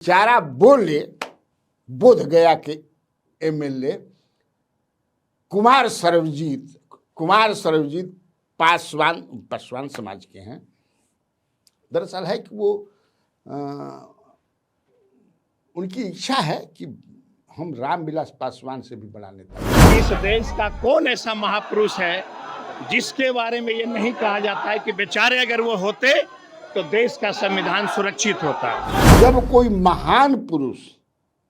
चारा बोले बोध गया के एमएलए कुमार सर्वजीत पासवान समाज के हैं। दरअसल है कि वो उनकी इच्छा है कि हम रामविलास पासवान से भी बड़ा नेता। इस देश का कौन ऐसा महापुरुष है जिसके बारे में ये नहीं कहा जाता है कि बेचारे अगर वो होते तो देश का संविधान सुरक्षित होता। जब कोई महान पुरुष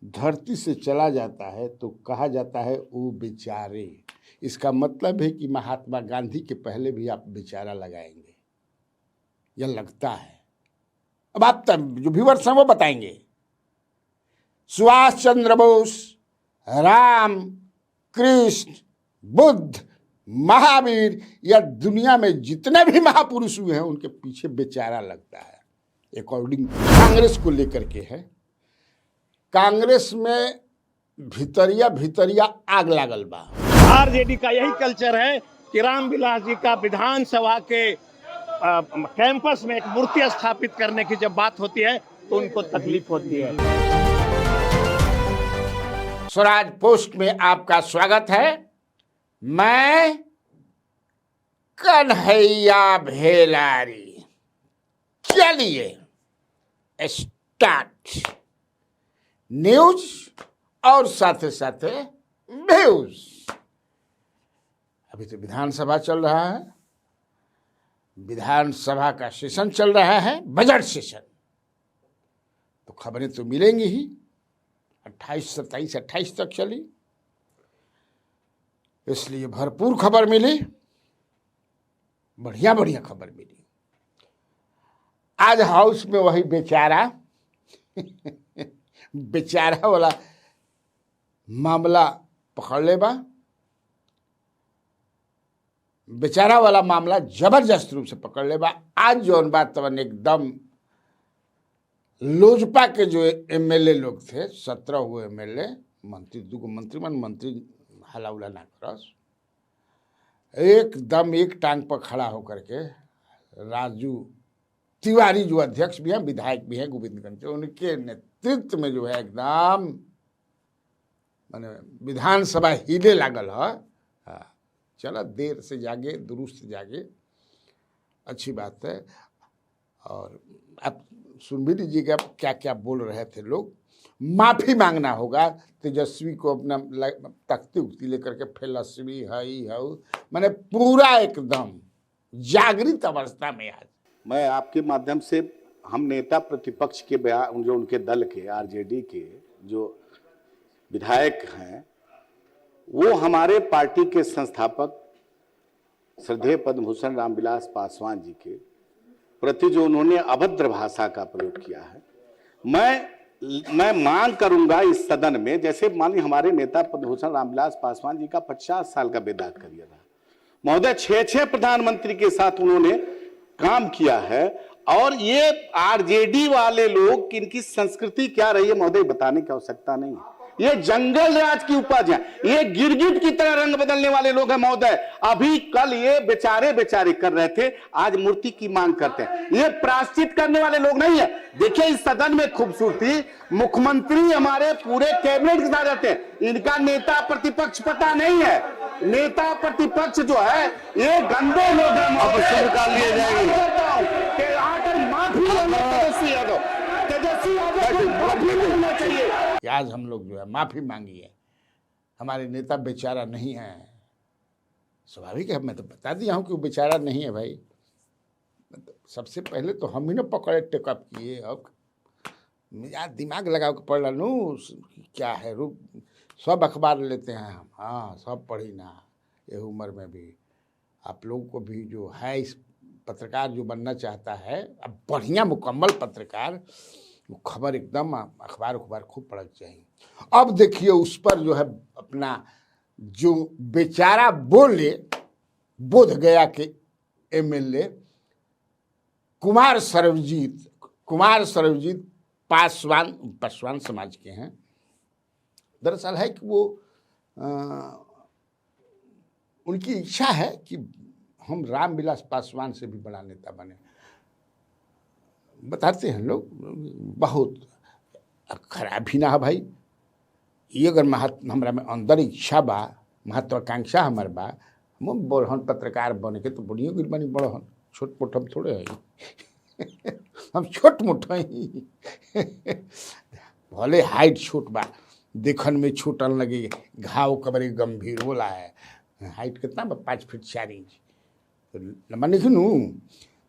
धरती से चला जाता है तो कहा जाता है वो बेचारे। इसका मतलब है कि महात्मा गांधी के पहले भी आप बेचारा लगाएंगे, यह लगता है। अब आप जो व्यूअर्स हैं वो बताएंगे। सुभाष चंद्र बोस, राम, कृष्ण, बुद्ध, महावीर या दुनिया में जितने भी महापुरुष हुए हैं उनके पीछे बेचारा लगता है। अकॉर्डिंग कांग्रेस को लेकर के है। कांग्रेस में भितरिया आग लागल बा। आरजेडी का यही कल्चर है कि रामविलास जी का विधानसभा के कैंपस में एक मूर्ति स्थापित करने की जब बात होती है तो उनको तकलीफ होती है। स्वराज पोस्ट में आपका स्वागत है। मैं कन्हैया भेलारी। चलिए स्टार्ट। न्यूज और साथ व्यूज। अभी तो विधानसभा चल रहा है, विधानसभा का सेशन चल रहा है, बजट सेशन। तो खबरें तो मिलेंगी ही। 28, 27, 28 तक चली, इसलिए भरपूर खबर मिली, बढ़िया खबर मिली। आज हाउस में वही बेचारा वाला मामला पकड़ ले बा। बेचारा वाला मामला जबरदस्त रूप से पकड़ ले बा। आज जौन बात तवन एकदम लोजपा के जो एमएलए लोग थे, 17 हुए एमएलए, मंत्री, 2 मंत्री हला उला ना करस, एकदम एक टांग पर खड़ा होकर के राजू तिवारी जो अध्यक्ष भी हैं, विधायक भी हैं गोविंदगंज, उनके नेतृत्व में जो है एकदम माने विधानसभा हिले लागल है। चलो देर से जागे दुरुस्त जागे, अच्छी बात है। और आप सुन भी लीजिएगा क्या क्या बोल रहे थे लोग। माफी मांगना होगा तेजस्वी को, अपना तख्ती उख्ती लेकर के फिलस्वी है मैंने पूरा एकदम जागृत अवस्था में। आज मैं आपके माध्यम से हम नेता प्रतिपक्ष के बयान, जो उनके दल के आरजेडी के जो विधायक हैं, वो हमारे पार्टी के संस्थापक श्रद्धेय पद्म भूषण रामविलास पासवान जी के प्रति जो उन्होंने अभद्र भाषा का प्रयोग किया है, मैं मांग करूंगा इस सदन में, जैसे मान लीजिए हमारे नेता पद्म भूषण रामविलास पासवान जी का 50 साल का बेदाग करियर रहा महोदय। 6 प्रधानमंत्री के साथ उन्होंने काम किया है। और ये आरजेडी वाले लोग, इनकी संस्कृति क्या रही है महोदय, बताने की आवश्यकता नहीं है। ये जंगल राज की उपज है। ये गिरगिट की तरह रंग बदलने वाले लोग हैं महोदय। अभी कल ये बेचारे कर रहे थे, आज मूर्ति की मांग करते हैं। ये प्रायश्चित करने वाले लोग नहीं है। देखिए इस सदन में खूबसूरती, मुख्यमंत्री हमारे पूरे कैबिनेट के साथ रहते हैं। इनका नेता प्रतिपक्ष पता नहीं है। नेता प्रतिपक्ष जो है ये गंदे लोग हैं। निकाल लिए जाएंगे। आज हम लोग जो है माफी मांगी है। हमारे नेता बेचारा नहीं है। स्वाभाविक है, मैं तो बता दिया हूं कि वो बेचारा नहीं है भाई। सबसे पहले तो हम ही ना पकड़े, टेकअप किए। अब यार दिमाग लगा के पढ़ लू क्या है, रूप सब अखबार लेते हैं हम। हाँ, सब पढ़ी ना ये उम्र में भी। आप लोगों को भी जो है इस पत्रकार जो बनना चाहता है, अब बढ़िया मुकम्मल पत्रकार, वो खबर एकदम अखबार खूब पढ़ना चाहिए। अब देखिए उस पर जो है अपना जो बेचारा बोले बोध गया के एमएलए कुमार सर्वजीत पासवान समाज के हैं। दरअसल है कि वो उनकी इच्छा है कि हम रामविलास पासवान से भी बड़ा नेता बने। बताते हैं लोग बहुत खराब ही ना है भाई। ये अगर हमरा में अंदर इच्छा बा, महत्वाकांक्षा हमार बा, हम बड़हन पत्रकार बने के तो बढ़िया गिर बनी बड़हन, छोट मोट हम थोड़े है हम छोट मोट हैं भले हाइट छोट बा, देखन में छोटन लगे, घाव कबरे गंभीर होला है। हाइट कितना बा? 5 फीट 4 इंच, तो लंबा नहीं नू।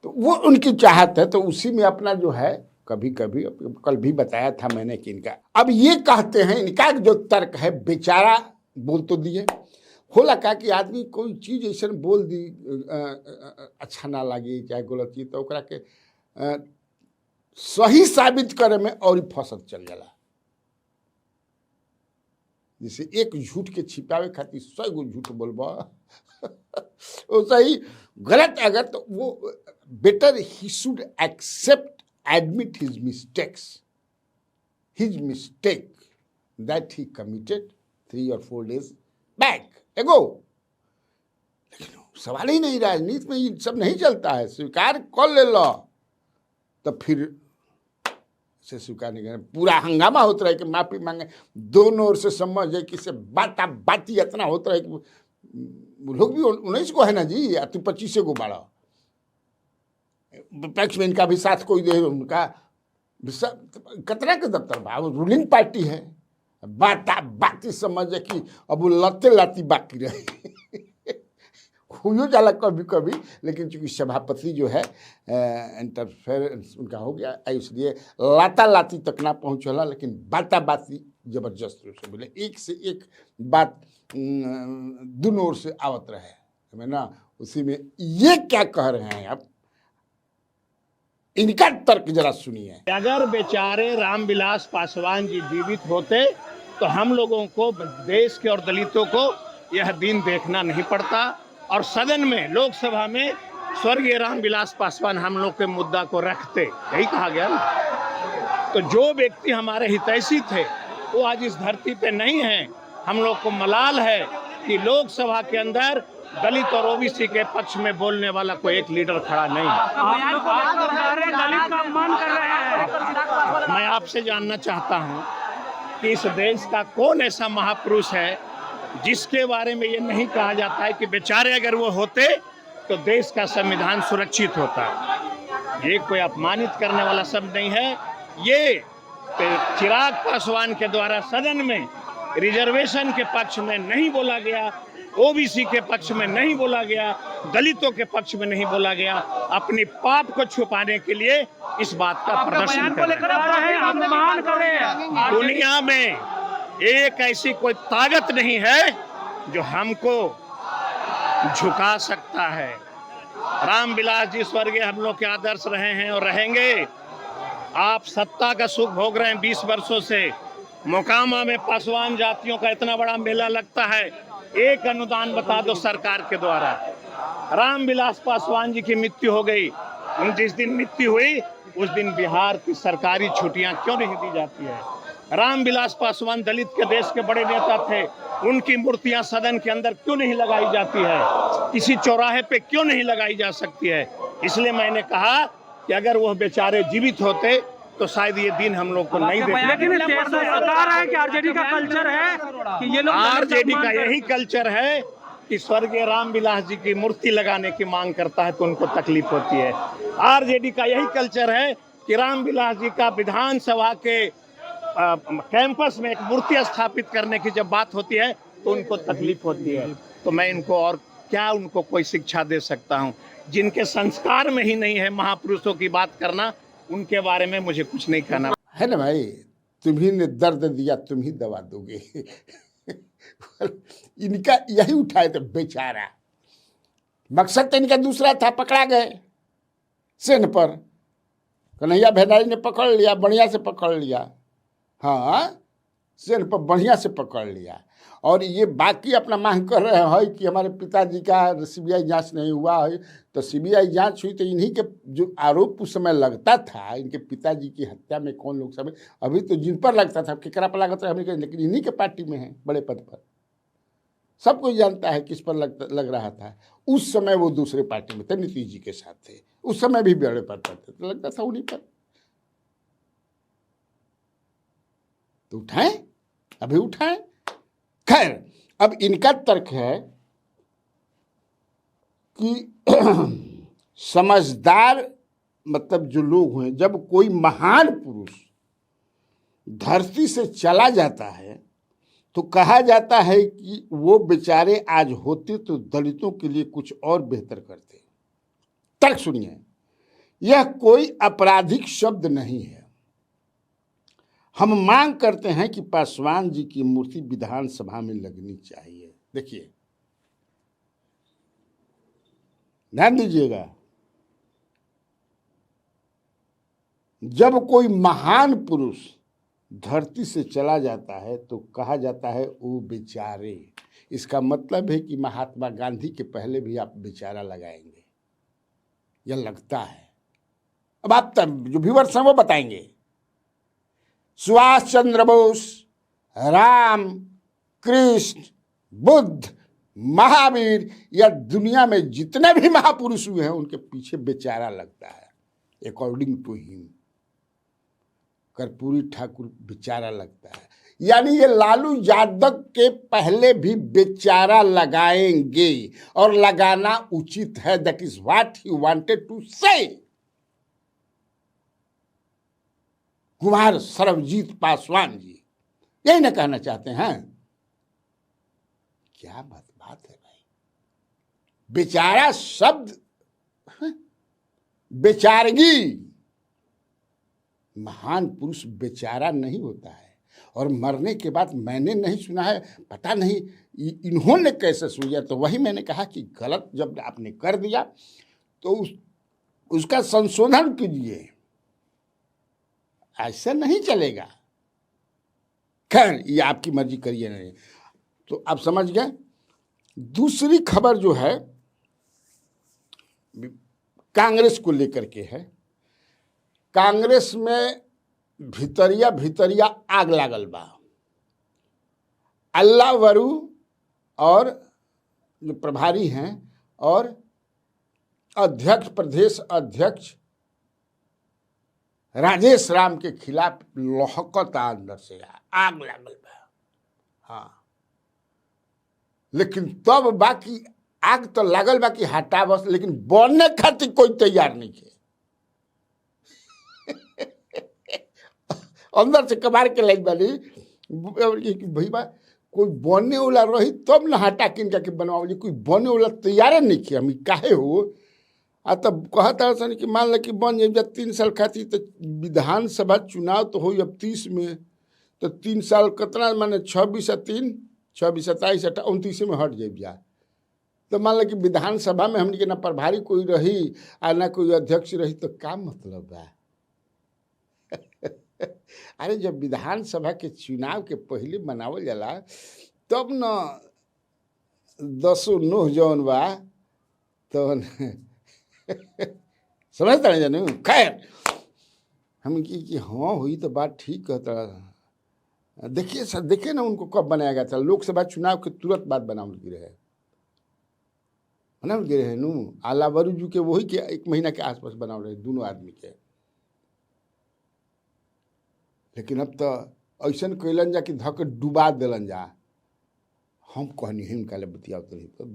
तो वो उनकी चाहत है, तो उसी में अपना जो है कभी कभी, कल भी बताया था मैंने कि इनका, अब ये कहते हैं, इनका जो तर्क है, बेचारा बोल तो दिए, होला का कि आदमी कोई चीज़ ऐसा बोल दी अच्छा ना लगी चाहे गलत चीज, तो ओकरा के सही साबित करे में और ही फसत चल जाला। जैसे एक झूठ के छिपावे खातिर 100 गो झूठ बोलबा वो सही गलत अगर, तो वो better he should accept, admit his mistakes, his mistake that he committed 3 or 4 days back ago। लेकिन सवाल ही नहीं, राजनीति में ये सब नहीं चलता है। स्वीकार कर ले लो तो फिर से स्वीकार नहीं करना, पूरा हंगामा होता रहे कि माफी मांगे, दोनों ओर से समझे कि से बाती इतना होता है कि लोग भी 19 को है ना जी, या तू 25 को बाड़ा, विपक्ष में इनका भी साथ कोई दे, उनका कतरा के दफ्तर बा, वो रूलिंग पार्टी है, बाती समझे कि अब वो लते लाती बाकी रहे हुई जाला कभी कभी, लेकिन चूंकि सभापति जो है इंटरफेरेंस उनका हो गया, इसलिए लाता लाती तक ना पहुँचला, लेकिन बाती जबरदस्त रूप से बोले, एक से एक बात दोनों ओर से आवत रहे है ना। उसी में ये क्या कह रहे हैं आप, इनका तर्क जरा सुनिए। अगर बेचारे रामविलास पासवान जी जीवित होते तो हम लोगों को, देश के और दलितों को यह दिन देखना नहीं पड़ता, और सदन में, लोकसभा में स्वर्गीय रामविलास पासवान हम लोग के मुद्दा को रखते, यही कहा गया ना। तो जो व्यक्ति हमारे हितैषी थे वो आज इस धरती पे नहीं है। हम लोग को मलाल है कि लोकसभा के अंदर दलित और ओबीसी के पक्ष में बोलने वाला कोई एक लीडर खड़ा नहीं है। मैं आपसे जानना चाहता हूं कि इस देश का कौन ऐसा महापुरुष है जिसके बारे में ये नहीं कहा जाता है कि बेचारे अगर वो होते तो देश का संविधान सुरक्षित होता। ये कोई अपमानित करने वाला शब्द नहीं है। ये चिराग पासवान के द्वारा सदन में रिजर्वेशन के पक्ष में नहीं बोला गया, ओबीसी के पक्ष में नहीं बोला गया, दलितों के पक्ष में नहीं बोला गया, अपनी पाप को छुपाने के लिए इस बात का प्रदर्शन कर रहे हैं। दुनिया में एक ऐसी कोई ताकत नहीं है जो हमको झुका सकता है। रामविलास जी स्वर्गीय हम लोग के आदर्श रहे हैं और रहेंगे। आप सत्ता का सुख भोग रहे हैं 20 वर्षों से। मोकामा में पासवान जातियों का इतना बड़ा मेला लगता है, एक अनुदान बता दो सरकार के द्वारा। रामविलास पासवान जी की मृत्यु हो गई, जिस दिन मृत्यु हुई उस दिन बिहार की सरकारी छुट्टियां क्यों नहीं दी जाती है? रामविलास पासवान दलित के देश के बड़े नेता थे, उनकी मूर्तियां सदन के अंदर क्यों नहीं लगाई जाती है? किसी चौराहे पे क्यों नहीं लगाई जा सकती है? इसलिए मैंने कहा कि अगर वह बेचारे जीवित होते तो शायद ये दिन हम लोग को नहीं देखते। लेकिन बता रहा है कि आरजेडी का कल्चर है कि ये लोग, आरजेडी का यही कल्चर है कि स्वर्गीय रामविलास जी की मूर्ति लगाने की मांग करता है तो उनको तकलीफ होती है। आरजेडी का यही कल्चर है कि रामविलास जी का विधानसभा के कैंपस में एक मूर्ति स्थापित करने की जब बात होती है तो उनको तकलीफ होती है। तो मैं इनको और क्या उनको कोई शिक्षा दे सकता हूँ? जिनके संस्कार में ही नहीं है महापुरुषों की बात करना, उनके बारे में मुझे कुछ नहीं कहना है ना भाई। तुम्ही ने दर्द दिया तुम ही दवा दोगे इनका यही उठाए थे बेचारा। मकसद तो इनका दूसरा था, पकड़ा गए सेन पर, कन्हैया भेड़ारी ने पकड़ लिया, बढ़िया से पकड़ लिया। हाँ, सेन पर बढ़िया से पकड़ लिया। और ये बाकी अपना मांग कर रहे हैं कि हमारे पिताजी का सीबीआई जांच नहीं हुआ है, तो सीबीआई जांच हुई तो इन्हीं के जो आरोप उस समय लगता था, इनके पिताजी की हत्या में कौन लोग सब, अभी तो जिन पर लगता था केकरा पर लगता है लेकिन इन्हीं के पार्टी में है, बड़े पद पर। सब कोई जानता है किस पर लग रहा था। उस समय वो दूसरे पार्टी में थे, नीतीश जी के साथ थे, उस समय भी बड़े पद पर थे, तो लगता था उन्हीं पर। तो उठाएं, अभी उठाएं। खैर, अब इनका तर्क है कि समझदार मतलब जो लोग हैं, जब कोई महान पुरुष धरती से चला जाता है तो कहा जाता है कि वो बेचारे आज होते तो दलितों के लिए कुछ और बेहतर करते। तर्क सुनिए, यह कोई आपराधिक शब्द नहीं है। हम मांग करते हैं कि पासवान जी की मूर्ति विधानसभा में लगनी चाहिए। देखिए, ध्यान दीजिएगा, जब कोई महान पुरुष धरती से चला जाता है तो कहा जाता है वो बेचारे। इसका मतलब है कि महात्मा गांधी के पहले भी आप बेचारा लगाएंगे, यह लगता है। अब आप जो व्यूअर्स हैं वो बताएंगे। सुभाष चंद्र बोस, राम, कृष्ण, बुद्ध, महावीर या दुनिया में जितने भी महापुरुष हुए हैं उनके पीछे बेचारा लगता है। According to him Karpoori Thakur बेचारा लगता है। यानी ये लालू यादव के पहले भी बेचारा लगाएंगे और लगाना उचित है। That is what he wanted to say. Kumar Sarvjeet Paswan ji यही ना कहना चाहते हैं? क्या बात है भाई। बेचारा शब्द, बेचारगी, महान पुरुष बेचारा नहीं होता है। और मरने के बाद मैंने नहीं सुना है, पता नहीं इन्होंने कैसे सुना। तो वही मैंने कहा कि गलत जब आपने कर दिया तो उसका संशोधन कीजिए, ऐसा नहीं चलेगा। खैर, ये आपकी मर्जी, करिए नहीं। तो आप समझ गए। दूसरी खबर जो है कांग्रेस को लेकर के है। कांग्रेस में भितरिया आग लागल बा। अल्लाह वरू और जो प्रभारी हैं और अध्यक्ष, प्रदेश अध्यक्ष राजेश राम के खिलाफ लहकता अंदर से आग लागल बा। हाँ, लेकिन तब बाकी आग तो लागल बा कि हटा बस, लेकिन बनने खातिर कोई तैयार नहीं है। अंदर से कबार के लाइक बानी भैया, कोई बने वाला रही तब न हटा किन के बनवाओ। कोई बने वाला तैयार नहीं किया। हम काहे हो तब कहता सन कि मान ल कि बन जाए 3 साल खातिर, तो विधानसभा चुनाव तो हो अब 30 में, तो 3 साल कितना माने 26 और 3 26 27 29 में हट जाए जा। तो मान ल कि विधानसभा में हमने के ना प्रभारी कोई रही और ना कोई अध्यक्ष रही, तो क्या मतलब बा? अरे जब विधानसभा के चुनाव के पहले मनावल जाला तब न 10-9 जौन बा तो समझता नहीं जानू। खैर, हम कि हाँ हुई तो बात ठीक कहता। देखिए सर, देखिए ना उनको कब बनाया गया था। लोकसभा चुनाव के तुरंत बाद बनावल गिरे नू। आला वरुजू के वही के 1 महीना के आसपास बनावल रहे दोनों आदमी के। लेकिन अब तो ऐसा कैलन जा कि धक डुबा दिलन जा। हम कहनी है उनका बतियाओ तो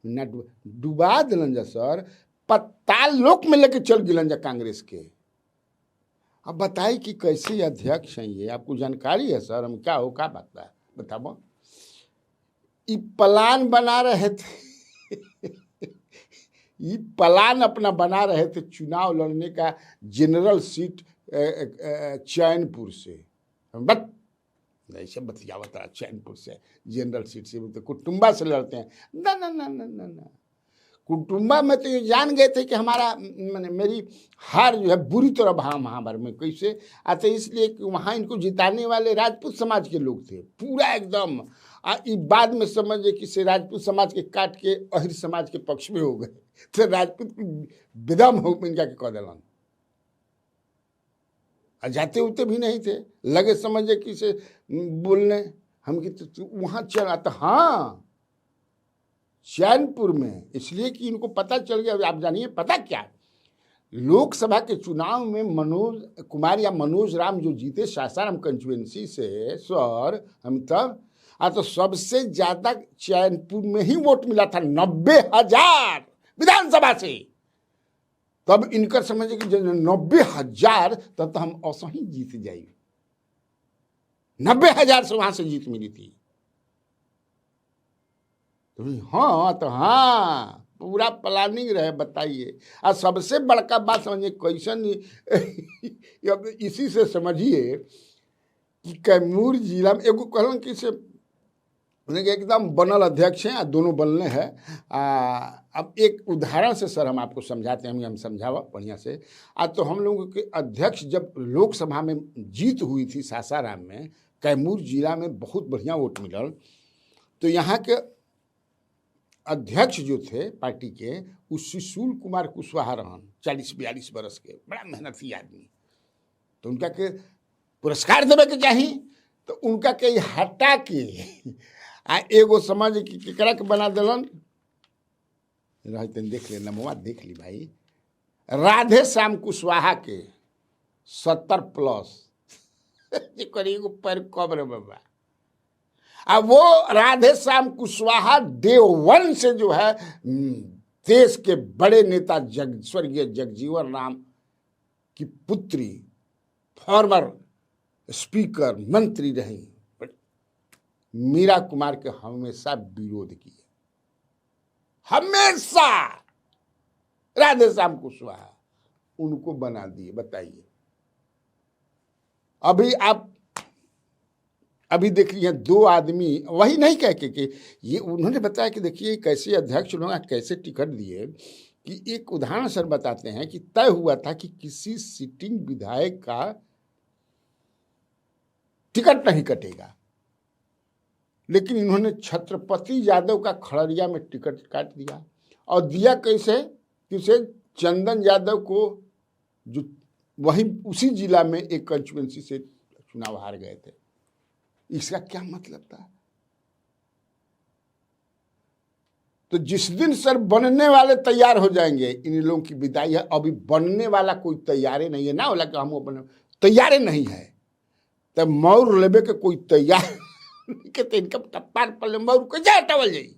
ना डुबा दिलन जा सर, पताल लोक में लेके चल गिलन जा कांग्रेस के। अब बताइए कि कैसे अध्यक्ष हैं ये, आपको जानकारी है सर? हम क्या हो, क्या बात है बताओ। ये प्लान बना रहे थे ये प्लान अपना बना रहे थे चुनाव लड़ने का जनरल सीट चैनपुर से। बट ऐसे बतियावता चैनपुर से जनरल सीट से, तो कुटुम्बा से लड़ते हैं। ना ना ना ना ना ना, कुटुम्बा में तो ये जान गए थे कि हमारा मैंने मेरी हार जो है बुरी तरह महाभारत में कैसे आते, इसलिए कि वहाँ इनको जिताने वाले राजपूत समाज के लोग थे पूरा एकदम। ये बाद में समझे कि से राजपूत समाज के काट के अहिर समाज के पक्ष में हो गए, तो राजपूत विदम हो इनका के कह दिलन। जाते उते भी नहीं थे, लगे समझे कि से बोलने हम कि तो वहाँ चला था। हाँ, चैनपुर में, इसलिए कि इनको पता चल गया। आप जानिए पता क्या, लोकसभा के चुनाव में मनोज कुमार या मनोज राम जो जीते सासाराम कंस्टिट्यूएंसी से, सर अमिताभ, तो सबसे ज्यादा चैनपुर में ही वोट मिला था, 90,000 विधानसभा से। तब इनकर समझे कि 90,000, तब तो हम औसो ही जीत जाए। 90,000 से वहां से जीत मिली थी। तो हाँ, तो हाँ, पूरा प्लानिंग रहे, बताइए। और सबसे बड़का बात समझिए कैसन, इसी से समझिए कि कैमूर जिला में एगो कहलन कि से एकदम बनल अध्यक्ष हैं, दोनों बनने हैं। अब एक उदाहरण से सर हम आपको समझाते हैं, हम समझावा बढ़िया से। आज तो हम लोगों के अध्यक्ष जब लोकसभा में जीत हुई थी सासाराम में, कैमूर जिला में बहुत बढ़िया वोट मिलल, तो यहाँ के अध्यक्ष जो थे पार्टी के, वो सुशील कुमार कुशवाहा रहन, 40-42 बरस के, बड़ा मेहनती आदमी। तो उनका के पुरस्कार देवे के चाहिए, तो उनका के हटा के एगो समझ कि केकरा के बना दिलन, रहते देख ले, नमवा देख ली भाई, राधे श्याम कुशवाहा के 70+ एगो पैर कब रे बाबा। अब वो राधे श्याम कुशवाहा डे 1 से जो है देश के बड़े नेता स्वर्गीय जगजीवन राम की पुत्री, फॉर्मर स्पीकर, मंत्री रही, मीरा कुमार के हमेशा विरोध किए, हमेशा। राधे श्याम कुशवाहा उनको बना दिए, बताइए। अभी देखिए 2 आदमी वही नहीं कह के कि ये उन्होंने बताया कि देखिए कैसे अध्यक्ष लोग कैसे टिकट दिए, कि एक उदाहरण सर बताते हैं कि तय हुआ था कि किसी सिटिंग विधायक का टिकट नहीं कटेगा, लेकिन इन्होंने छत्रपति यादव का खड़रिया में टिकट काट दिया। और दिया कैसे? किसे? चंदन यादव को, जो वही उसी जिला में एक कंस्टिट्यूएंसी से चुनाव हार गए थे। इसका क्या मतलब था? तो जिस दिन सर बनने वाले तैयार हो जाएंगे, इन लोगों की विदाई है। अभी बनने वाला कोई तैयार नहीं है, ना होला कि हम बने तैयार नहीं है, तब मौर लेबे के कोई तैयार के तो इनका टप्पार पर मौर को जा टवल जाई।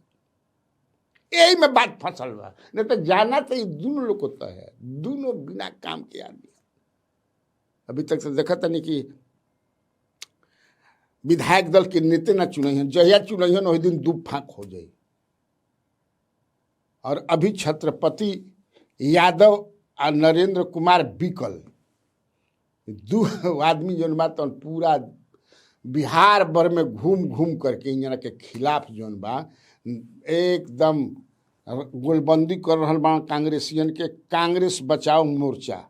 यही में बात फसल बा, नहीं तो जाना तो ये दोनों लोग होता है, दोनों बिना काम के आदमी। अभी तक से देखा था नहीं कि विधायक दल के नेता ना चुने हैं, जहिया चुने हैं वही दिन दू फाक हो जाए। और अभी छत्रपति यादव और नरेंद्र कुमार बिकल, 2 आदमी जौन बा तो पूरा बिहार भर में घूम घूम करके इन के खिलाफ जौन बा एकदम गोलबंदी कर रहा बा कांग्रेसियन के। कांग्रेस बचाओ मोर्चा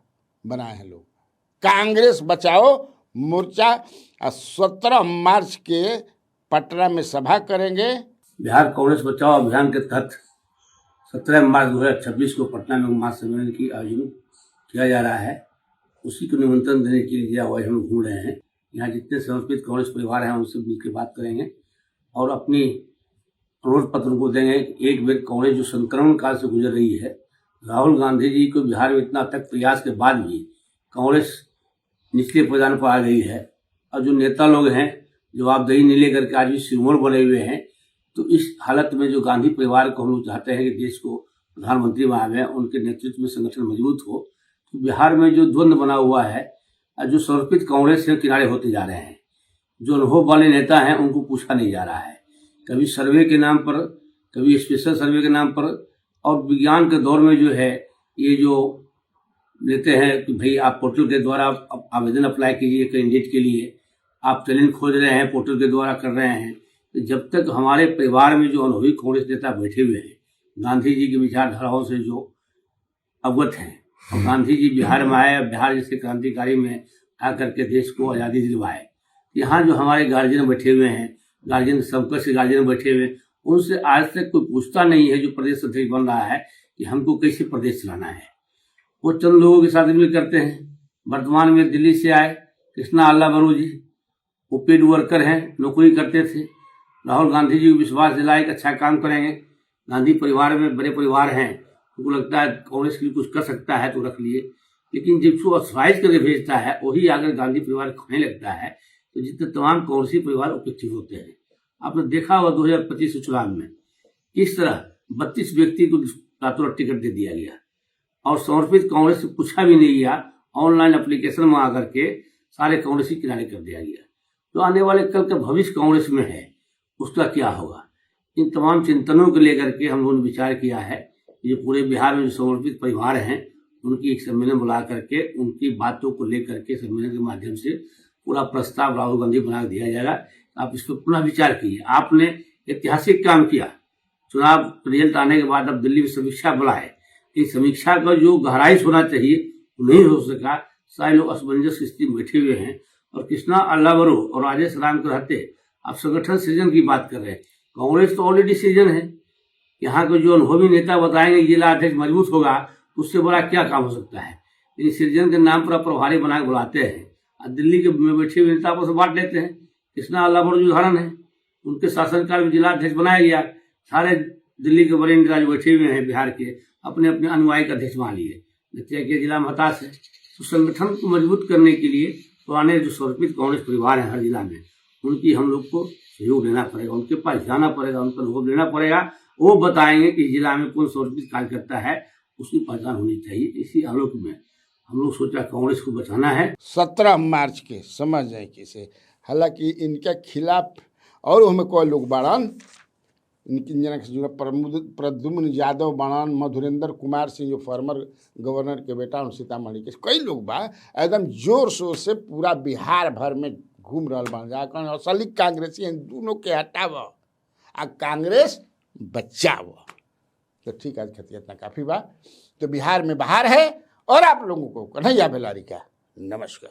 बनाए हैं लोग, कांग्रेस बचाओ मोर्चा। 17 मार्च के पटना में सभा करेंगे। बिहार कांग्रेस बचाओ अभियान के तहत 17 मार्च 2026 को पटना में महासम्मेलन की आयोजन किया जा रहा है। उसी को निमंत्रण देने के लिए आज हम घूम रहे हैं। यहाँ जितने समर्पित कांग्रेस परिवार हैं उनसे मिलकर बात करेंगे और अपनी अनुरोध पत्र को देंगे। एक बेर कांग्रेस जो संक्रमण काल से गुजर रही है, राहुल गांधी जी को बिहार में इतना तक प्रयास के बाद भी कांग्रेस निचले पायदान पर आ गई है। और जो नेता लोग हैं जवाबदेही नहीं लेकर के आज भी सिरमौर बने हुए हैं, तो इस हालत में जो गांधी परिवार को हम लोग चाहते हैं कि देश को प्रधानमंत्री बनावे, उनके नेतृत्व में संगठन मजबूत हो। तो बिहार में जो द्वंद्व बना हुआ है, जो समर्पित कांग्रेस से किनारे होते जा रहे हैं, जो अनुभव वाले नेता हैं उनको पूछा नहीं जा रहा है, कभी सर्वे के नाम पर, कभी स्पेशल सर्वे के नाम पर। और विज्ञान के दौर में जो है ये जो लेते हैं कि भाई आप पोर्टल के द्वारा आवेदन अप्लाई कीजिए कैंडिडेट के लिए, आप टैलेंट खोज रहे हैं पोर्टल के द्वारा कर रहे हैं। तो जब तक हमारे परिवार में जो अनुभवी कांग्रेस नेता बैठे हुए हैं, गांधी जी की विचारधाराओं से जो अवगत हैं, और गांधी जी बिहार में आए, बिहार जैसे क्रांतिकारी में आकर के देश को आज़ादी दिलवाए। यहाँ जो हमारे गार्जियन बैठे हुए हैं, गार्जियन सबका से गार्जियन बैठे हुए हैं, उनसे आज तक कोई पूछता नहीं है जो प्रदेश अध्यक्ष बन रहा है कि हमको कैसे प्रदेश चलाना है। वो चंद लोगों के साथ मिल करते हैं। वर्तमान में दिल्ली से आए कृष्णा आल्ला बरू जी, वो पेड वर्कर हैं, नौकरी करते थे। राहुल गांधी जी को विश्वास दिलाए कि अच्छा काम करेंगे। गांधी परिवार में बड़े परिवार हैं, उनको लगता है कांग्रेस के लिए कुछ कर सकता है तो रख लिए, लेकिन जिसको ऑथराइज करके भेजता है वही अगर गांधी परिवार खाने लगता है तो जितने तमाम कांग्रेसी परिवार उपेक्षित होते हैं। आपने देखा होगा 2025 चुनाव में किस तरह 32 व्यक्ति को रातों रात टिकट दे दिया गया और समर्पित कांग्रेस से पूछा भी नहीं गया, ऑनलाइन एप्लीकेशन मंगा करके सारे कांग्रेसी किनारे कर दिया गया। तो आने वाले कल का भविष्य कांग्रेस में है, उसका क्या होगा, इन तमाम चिंतनों को लेकर के हम लोगों ने विचार किया है। ये पूरे बिहार में जो समर्पित परिवार हैं उनकी एक सम्मेलन बुला करके उनकी बातों को लेकर के सम्मेलन के माध्यम से पूरा प्रस्ताव राहुल गांधी बना दिया जाएगा। आप इस पर पुनः विचार कीजिए। आपने ऐतिहासिक काम किया, चुनाव रिजल्ट आने के बाद अब दिल्ली में समीक्षा बुलाए, इस समीक्षा का जो गहराई होना चाहिए वो नहीं हो सका। सारे लोग असमंजस की स्थिति में बैठे हुए हैं और कृष्णा अल्लावरो और राजेश राम के रहते आप संगठन सृजन की बात कर रहे हैं। कांग्रेस तो ऑलरेडी सृजन है, यहाँ के जो अनुभवी नेता बताएंगे जिला अध्यक्ष मजबूत होगा, उससे बड़ा क्या काम हो सकता है। लेकिन सृजन के नाम पर प्रभारी बना के बुलाते हैं और दिल्ली के में बैठे हुए नेता को बांट लेते हैं। कृष्णा अल्लावरो जो उदाहरण है, उनके शासनकाल में जिला अध्यक्ष बनाया गया, सारे दिल्ली के बड़े नेता जो बैठे हुए हैं बिहार के अपने अपने अनुयायी का अध्यक्ष मान लिए। नतीजा के जिला में हताश है। तो संगठन को मजबूत करने के लिए पुराने जो समर्पित कांग्रेस परिवार है हर जिला में, उनकी हम लोग को सहयोग लेना पड़ेगा, उनके पास जाना पड़ेगा, उनका अनुभव लेना पड़ेगा। वो बताएंगे कि जिला में कौन समर्पित कार्यकर्ता है, उसकी पहचान होनी चाहिए। इसी आलोक में हम लोग सोचा कांग्रेस को बचाना है। 17 मार्च के समझ जाए किसे, हालांकि इनके खिलाफ और हमें कोई लोग बाड़न, इनकी जना से जुड़ा प्रद्युम्न यादव बाड़न, मधुरेंद्र कुमार सिंह जो फॉर्मर गवर्नर के बेटा उन सीतामढ़ी के कई लोग बा एकदम जोर शोर से पूरा बिहार भर में घूम रहा बन जाकर असली कांग्रेसी इन दोनों के हटाव आ कांग्रेस बचाव। तो ठीक है, खेती इतना काफ़ी बा। तो बिहार में बाहर है और आप लोगों को कन्हैया बेलारी का नमस्कार।